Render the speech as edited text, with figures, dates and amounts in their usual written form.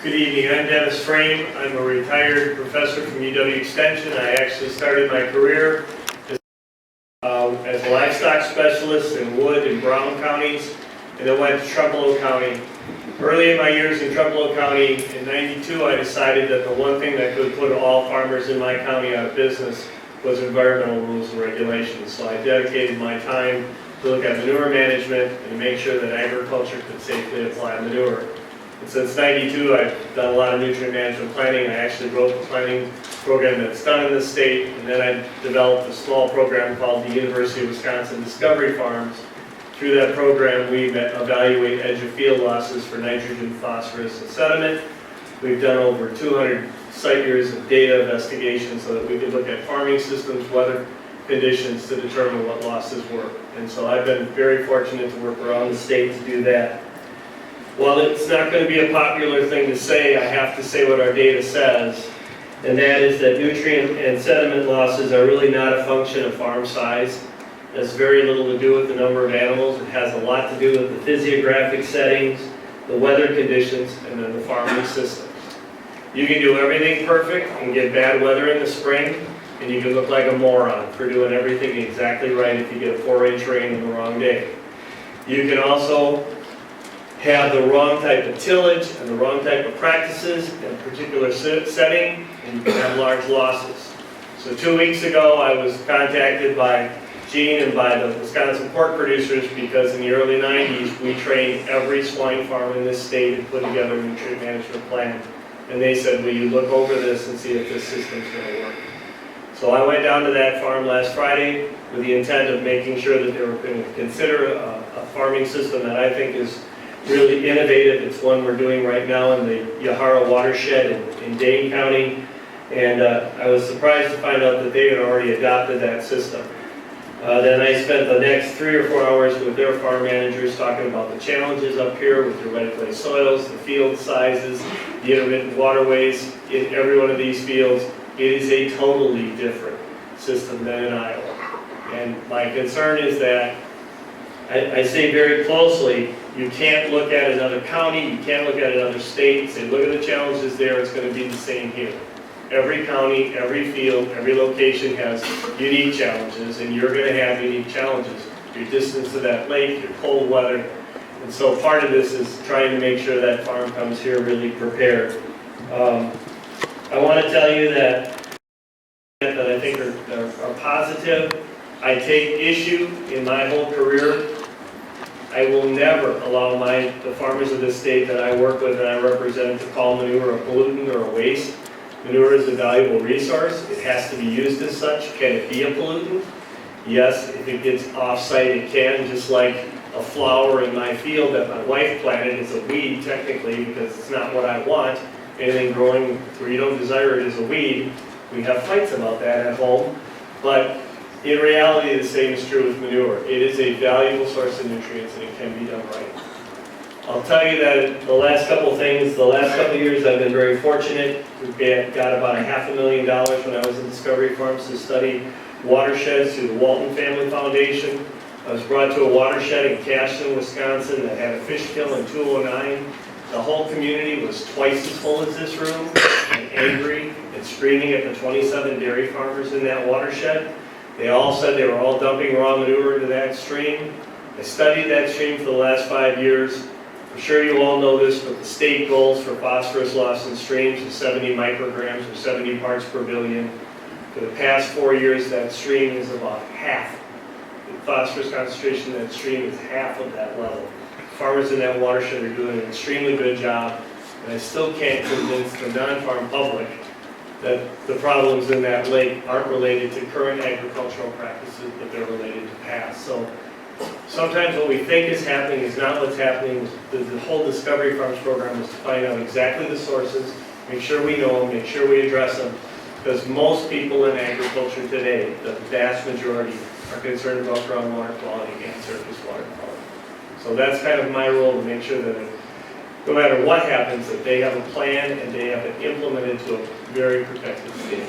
Good evening, I'm Dennis Frame. I'm a retired professor from UW Extension. I actually started my career as a livestock specialist in Wood and Brown counties, and then went to Trumbull County. Early in my years in Trumbull County, in '92, I decided that the one thing that could put all farmers in my county out of business was environmental rules and regulations. So I dedicated my time to look at manure management and to make sure that agriculture could safely apply manure. And since '92, I've done a lot of nutrient management planning. I actually wrote the planning program that's done in the state, and then I developed a small program called the University of Wisconsin Discovery Farms. Through that program, we evaluate edge of field losses for nitrogen, phosphorus, and sediment. We've done over 200 site years of data investigation so that we can look at farming systems, weather conditions to determine what losses were. And so I've been very fortunate to work around the state to do that. While it's not going to be a popular thing to say, I have to say what our data says, and that is that nutrient and sediment losses are really not a function of farm size. It has very little to do with the number of animals. It has a lot to do with the physiographic settings, the weather conditions, and then the farming systems. You can do everything perfect and get bad weather in the spring, and you can look like a moron for doing everything exactly right if you get a 4-inch rain on the wrong day. You can also have the wrong type of tillage and the wrong type of practices in a particular setting, and you can have large losses. So 2 weeks ago, I was contacted by Gene and by the Wisconsin pork producers because in the early '90s, we trained every swine farm in this state and put together a nutrient management plan. And they said, will you look over this and see if this system's going to work? So I went down to that farm last Friday with the intent of making sure that they were going to consider a farming system that I think is really innovative. It's one we're doing right now in the Yahara watershed in Dane County. And I was surprised to find out that they had already adopted that system. Then I spent the next 3 or 4 hours with their farm managers talking about the challenges up here with the red clay soils, the field sizes, the intermittent waterways in every one of these fields. It is a totally different system than in Iowa. And my concern is that I say very closely, you can't look at another county, you can't look at another state and say, look at the challenges there, it's going to be the same here. Every county, every field, every location has unique challenges, and you're going to have unique challenges. Your distance to that lake, your cold weather, and so part of this is trying to make sure that farm comes here really prepared. I want to tell you that I think are positive. I take issue in my whole career. I will never allow the farmers of this state that I work with and I represent to call manure a pollutant or a waste. Manure is a valuable resource. It has to be used as such. Can it be a pollutant? Yes, if it gets off-site, it can, just like a flower in my field that my wife planted is a weed technically because it's not what I want. Anything growing where you don't desire it is a weed. We have fights about that at home, but in reality, the same is true with manure. It is a valuable source of nutrients and it can be done right. I'll tell you that the last couple of years I've been very fortunate. We've got about $500,000 when I was in Discovery Farms to study watersheds through the Walton Family Foundation. I was brought to a watershed in Cashton, Wisconsin that had a fish kill in 2009. The whole community was twice as full as this room and angry and screaming at the 27 dairy farmers in that watershed. They all said they were all dumping raw manure into that stream. I studied that stream for the last 5 years. I'm sure you all know this, but the state goals for phosphorus loss in streams is 70 micrograms or 70 parts per billion. For the past 4 years, that stream is about half. The phosphorus concentration in that stream is half of that level. Farmers in that watershed are doing an extremely good job, and I still can't convince the non-farm public that the problems in that lake aren't related to current agricultural practices, but they're related to past. So sometimes what we think is happening is not what's happening. The whole Discovery Farms program is to find out exactly the sources, make sure we know them, make sure we address them, because most people in agriculture today, the vast majority, are concerned about groundwater quality and surface water quality. So that's kind of my role, to make sure that no matter what happens, that they have a plan and they have it implemented to a very protected state.